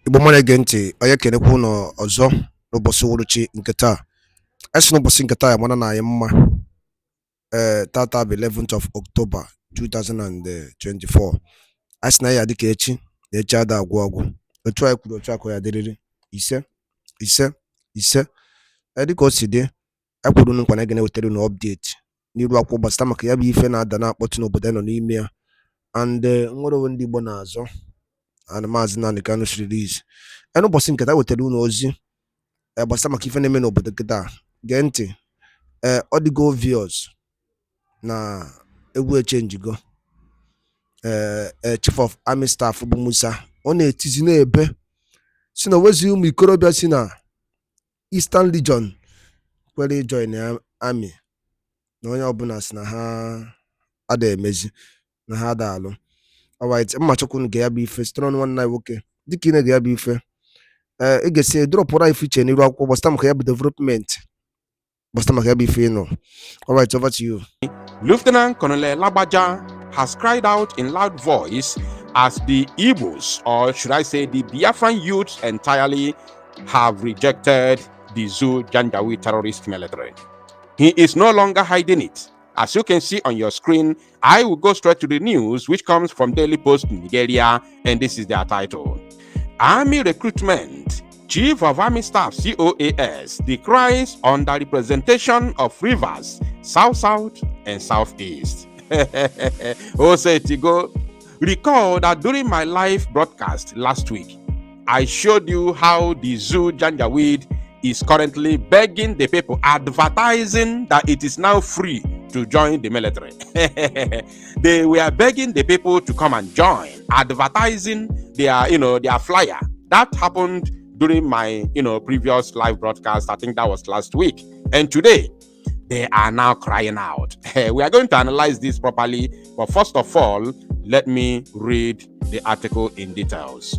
Igbo mwana genti onye kenekwa ụnọ ọzọ n'ụbọchị uhuruchi nke taa. Esi n'ụbọchị nke taa ya mana na anyị mma. Tata bụ 11th of October 2024. Asị na ya dịka echi na echi ada agwụ agwụ. Otu anyị kwuru otu akọ ya dịrịrị ise. Dịka o si dị, ekwuru nkwa na gene wetara na update n'iru akwụkwọ gbasara maka ya bụ ife na-ada na-akpọtụ n'obodo nọ n'ime ya. And nwere onwe ndị Igbo na-azọ maazị Nnamdi Kanu release. N'ụbọchị nke taa wetara unu ozi gbasara maka ife na-eme n'obodo kịta. Gee ntị, ọ dịgo obvious na egwu echenjigo. Chief of Army Staff bụ Musa ọ na-etizi n'ebe si na wezi ụmụ ikorobịa si na Eastern Region kwere join army na onye ọbụla si na ha ada emezi na ha ada alụ. Alright, mma chọkwunu ga ya bụ ife site n'ọnụ nwanne anyị nwoke dịka ị na-ege ya bụ ife. Ị ga-esi dropụrụ anyị fiche n'iru akwụkwọ gbasara maka ya bụ development gbasara maka ya bụ ife ịnọ. Alright, over to you. Lieutenant Colonel Labaja has cried out in loud voice as the Igbos, or should I say the Biafran youths entirely, have rejected the Zoo Janjaweed terrorist military. He is no longer hiding it. As you can see on your screen, I will go straight to the news, which comes from Daily Post Nigeria, and this is their title. Army recruitment. Chief of Army Staff COAS decries underrepresentation of rivers, South-South and Southeast. Osetigo, recall that during my live broadcast last week, I showed you how the Zoo Janjaweed is currently begging the people, advertising that it is now free to join the military. They were begging the people to come and join, advertising their flyer. That happened during my previous live broadcast. I think that was last week. And today, they are now crying out. We are going to analyze this properly, but first of all, let me read the article in details.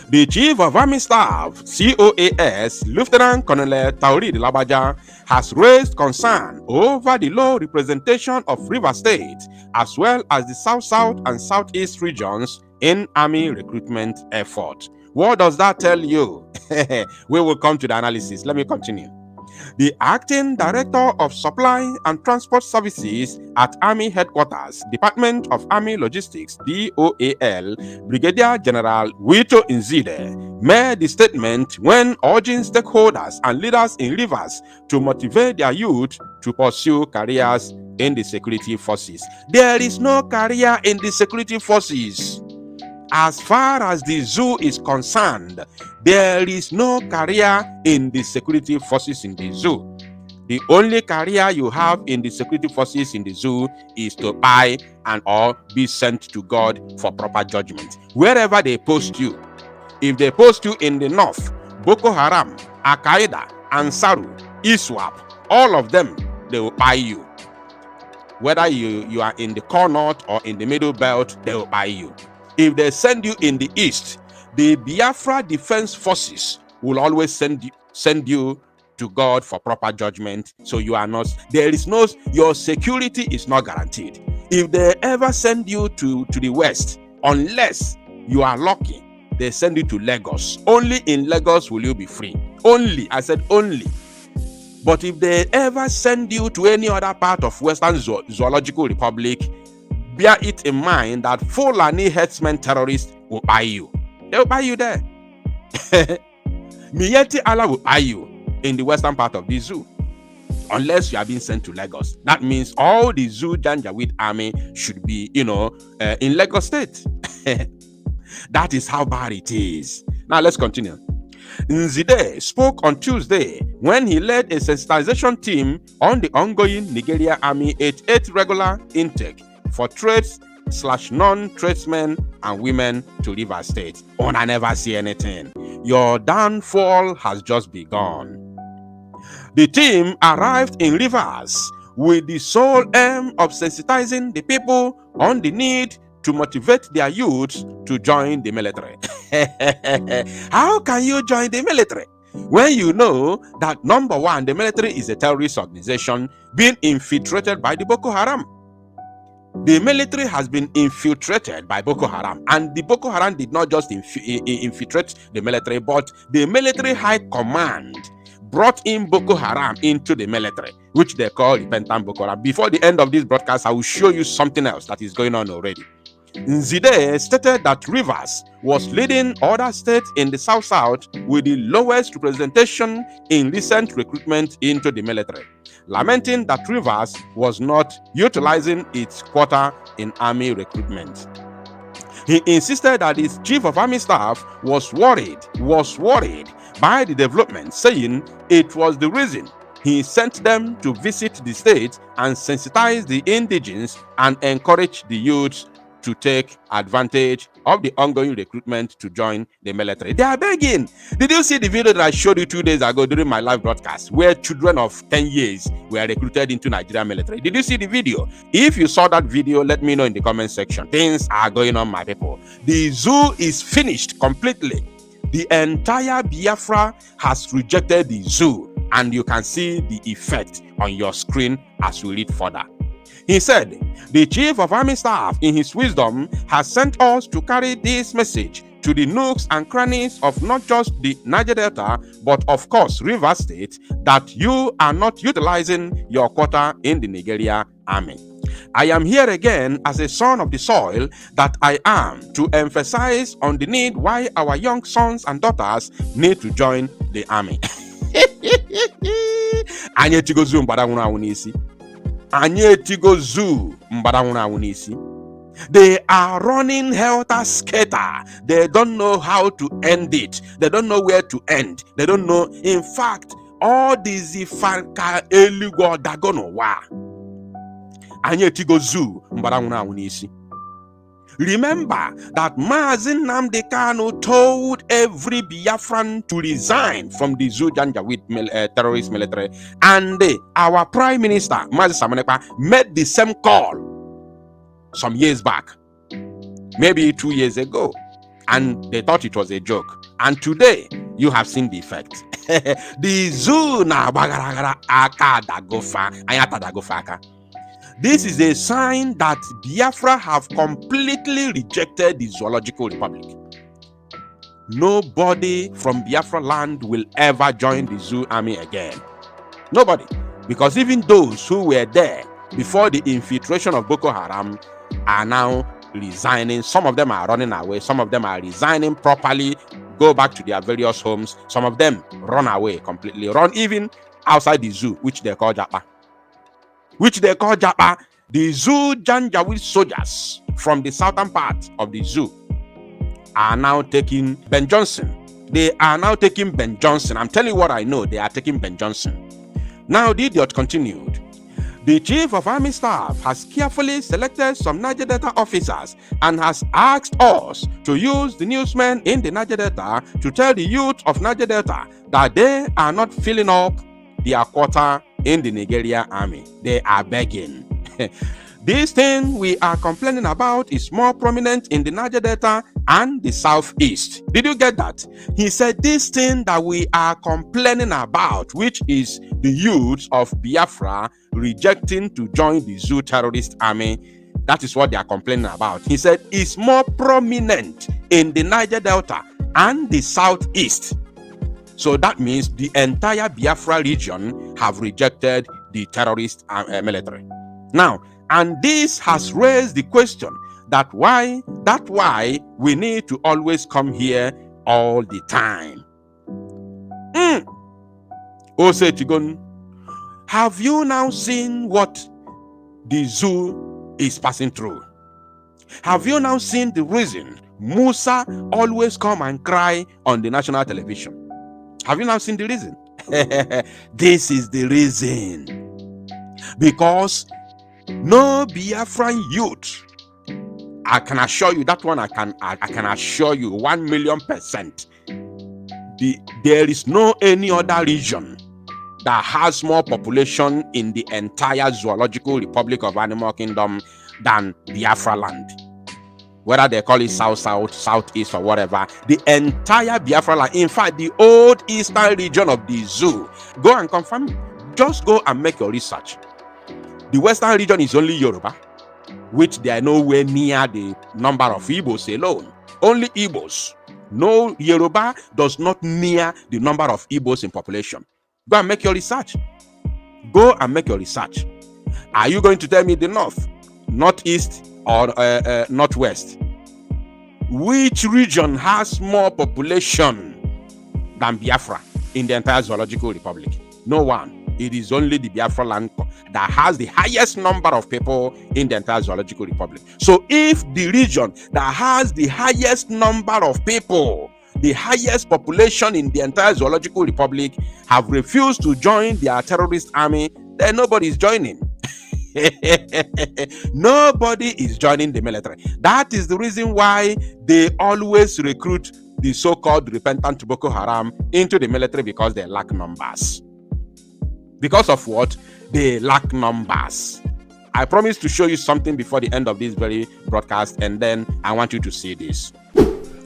The Chief of Army Staff, COAS, Lieutenant Colonel Taoreed Labaja, has raised concern over the low representation of River State, as well as the South-South and Southeast regions in Army recruitment effort. What does that tell you? We will come to the analysis. Let me continue. The Acting Director of Supply and Transport Services at Army Headquarters, Department of Army Logistics, DOAL, Brigadier General Wito Nzide, made the statement when urging stakeholders and leaders in rivers to motivate their youth to pursue careers in the security forces. There is no career in the security forces. As far as the zoo is concerned, there is no career in the security forces in the zoo. The only career you have in the security forces in the zoo is to buy and or be sent to God for proper judgment. Wherever they post you, if they post you in the north, Boko Haram, Al-Qaeda, Ansaru, ISWAP, all of them, they will buy you. Whether you are in the core north or in the middle belt, they will buy you. If they send you in the east, the Biafra Defense Forces will always send you to God for proper judgment. So you are not, your security is not guaranteed. If they ever send you to the west, unless you are lucky, they send you to Lagos. Only in Lagos will you be free. Only, I said only. But if they ever send you to any other part of Western Zoological Republic, bear it in mind that Fulani herdsmen terrorists will buy you. They will buy you there. Miyetti Allah will buy you in the western part of the zoo. Unless you are being sent to Lagos. That means all the Zoo Janjaweed army should be, in Lagos State. That is how bad it is. Now let's continue. Nzide spoke on Tuesday when he led a sensitization team on the ongoing Nigeria Army 88 regular intake for trades/non-tradesmen and women to River State. I never see anything. Your downfall has just begun. The team arrived in Rivers with the sole aim of sensitizing the people on the need to motivate their youths to join the military. How can you join the military when you know that, number one, the military is a terrorist organization being infiltrated by the Boko Haram? The military has been infiltrated by Boko Haram, and the Boko Haram did not just infiltrate the military, but the military high command brought in Boko Haram into the military, which they call repentant Boko Haram. Before the end of this broadcast, I will show you something else that is going on already. Nzide stated that Rivers was leading other states in the South with the lowest representation in recent recruitment into the military, lamenting that Rivers was not utilizing its quota in army recruitment. He insisted that his chief of army staff was worried by the development, saying it was the reason he sent them to visit the state and sensitize the indigenes and encourage the youths to take advantage of the ongoing recruitment to join the military. They are begging. Did you see the video that I showed you 2 days ago during my live broadcast, where children of 10 years were recruited into Nigerian military? Did you see the video? If you saw that video, let me know in the comment section. Things are going on, my people. The zoo is finished completely. The entire Biafra has rejected the zoo, and you can see the effect on your screen as we read further. He said, the chief of army staff, in his wisdom, has sent us to carry this message to the nooks and crannies of not just the Niger Delta, but of course Rivers State, that you are not utilizing your quota in the Nigeria army. I am here again as a son of the soil that I am to emphasize on the need why our young sons and daughters need to join the army. They are running helter-skelter. They don't know how to end it. They don't know where to end. They don't know. In fact, all these ifanka elugo dagono wa. Remember that Mazin Nnamdi Kanu told every Biafran to resign from the Janjaweed terrorist military, and our Prime Minister Mazi Samonekpa made the same call some years back, maybe 2 years ago, and they thought it was a joke. And today you have seen the effect. The zoo na bagaragara aka dagofa ayata dagofaka. This is a sign that Biafra have completely rejected the Zoological Republic. Nobody from Biafra land will ever join the zoo army again. Nobody. Because even those who were there before the infiltration of Boko Haram are now resigning. Some of them are running away. Some of them are resigning properly, go back to their various homes. Some of them run away completely. Run even outside the zoo, which they call Japa. The zoo Janjaweed soldiers from the southern part of the zoo are now taking Ben Johnson. They are now taking Ben Johnson. I'm telling you what I know. They are taking Ben Johnson. Now the idiot continued. The chief of army staff has carefully selected some Niger Delta officers and has asked us to use the newsmen in the Niger Delta to tell the youth of Niger Delta that they are not filling up their quota in the Nigeria army. They are begging. This thing we are complaining about is more prominent in the Niger Delta and the southeast. Did you get that? He said this thing that we are complaining about, which is the youth of Biafra rejecting to join the zoo terrorist army, that is what they are complaining about. He said it's more prominent in the Niger Delta and the southeast. So that means the entire Biafra region have rejected the terrorist military. Now, and this has raised the question that why we need to always come here all the time. Ose Chigon, have you now seen what the zoo is passing through? Have you now seen the reason Musa always come and cry on the national television? Have you now seen the reason? This is the reason. Because no Biafran youth, I can assure you that one, I can assure you 1,000,000%. There is no any other region that has more population in the entire Zoological Republic of Animal Kingdom than Biafra land. Whether they call it South, Southeast, or whatever, the entire Biafra land, in fact, the old eastern region of the zoo, go and confirm it. Just go and make your research. The western region is only Yoruba. which they are nowhere near the number of Igbos alone. Only Igbos. No, Yoruba does not near the number of Igbos in population. Go and make your research. Go and make your research. Are you going to tell me the north, northeast, or northwest? Which region has more population than Biafra in the entire Zoological Republic? No one. It is only the Biafra land that has the highest number of people in the entire Zoological Republic. So if the region that has the highest number of people, the highest population in the entire Zoological Republic, have refused to join their terrorist army, then nobody is joining. Nobody is joining the military. That is the reason why they always recruit the so-called repentant Boko Haram into the military, because they lack numbers. Because of what? They lack numbers. I promise to show you something before the end of this very broadcast, and then I want you to see this.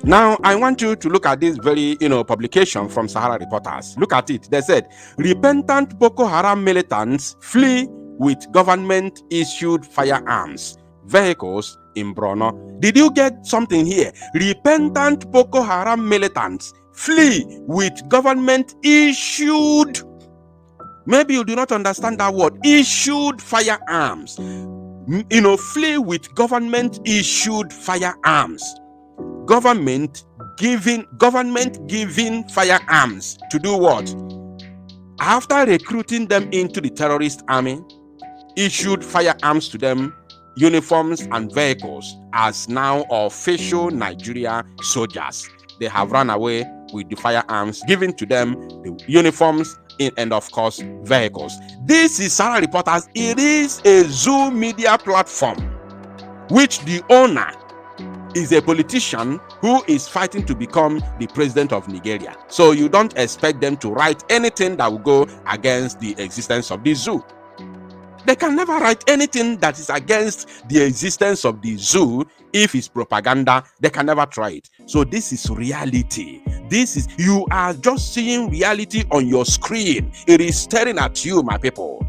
Now, I want you to look at this very, publication from Sahara Reporters. Look at it. They said, repentant Boko Haram militants flee with government-issued firearms, vehicles in Borno. Did you get something here? Repentant Boko Haram militants flee with government-issued. Maybe you do not understand that word. Issued firearms. Flee with government-issued firearms. Government giving firearms to do what? After recruiting them into the terrorist army, issued firearms to them, uniforms and vehicles as now official Nigeria soldiers. They have run away with the firearms, given to them the uniforms and of course vehicles. This is Sahara Reporters. It is a Zoo media platform which the owner is a politician who is fighting to become the president of Nigeria. So you don't expect them to write anything that will go against the existence of the zoo. They can never write anything that is against the existence of the zoo. If it's propaganda, they can never try it. So this is reality. You are just seeing reality on your screen. It is staring at you, my people.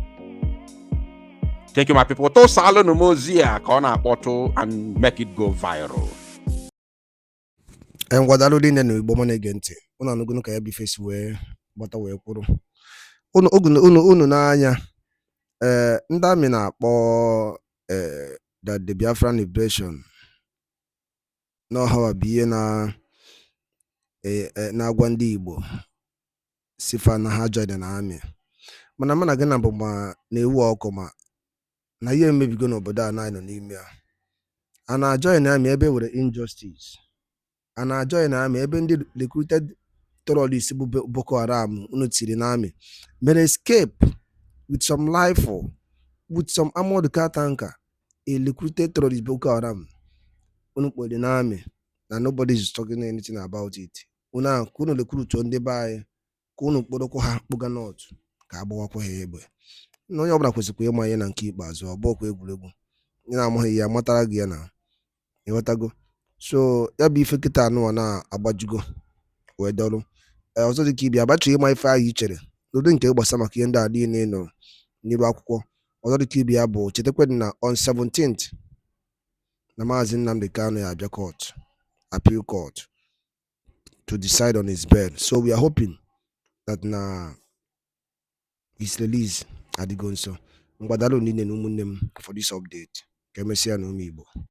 Thank you, my people. To salo no mozia kona photo and make it go viral. And what I do in the woman again, una no gonna kaya face where but away kuru. Unu n'anya ndị amị na-akpọ that the Biafran liberation n'ọhawa bụ ihe na-agwa ndị Igbo sifa na ha join na amị, mana mana gị na bụ ma na-ewu ọkụ ma na ihe emebigo n'obodo a nọ n'ime a na-ajoin amị ebe were injustice, a na-ajoin amị ebe ndị recruited terrorists bụ Boko Haram unu tiri na amị mere escape with some rifle, with some armored car tanker, a recruited terrorist Boko Haram unu kpọrọ na amị na nobody is talking anything about it. Una kunu recruit ndị be anyị ka unu kpọrọkwa ha kpụga north ka agbawakwa ha egbe. Na onye ọbụla kwesịkwa ịma ihe na nke ikpeazụ ọ bụkwa egwuregwu. Ị na-amaghị ya matara gị ya na ịghọtago. So ya bụ ife kịta anụ na-agbajugo wee dọrụ. Ọzọ dị ka ibi abacha ịma ife ahụ i chere n'ụdị nke gbasa maka ihe ndị a niile nọ n'iru akwụkwọ. Ọzọ dị ka ibi ya bụ chetakwa na on 17th na Maazị Nnamdi Kanu ya abịa court, appeal court, to decide on his bail. So we are hoping that na his release adịgo nso. Mgbadalo niile na ụmụnne m for this update. Ka emesịa na ụmụ Igbo.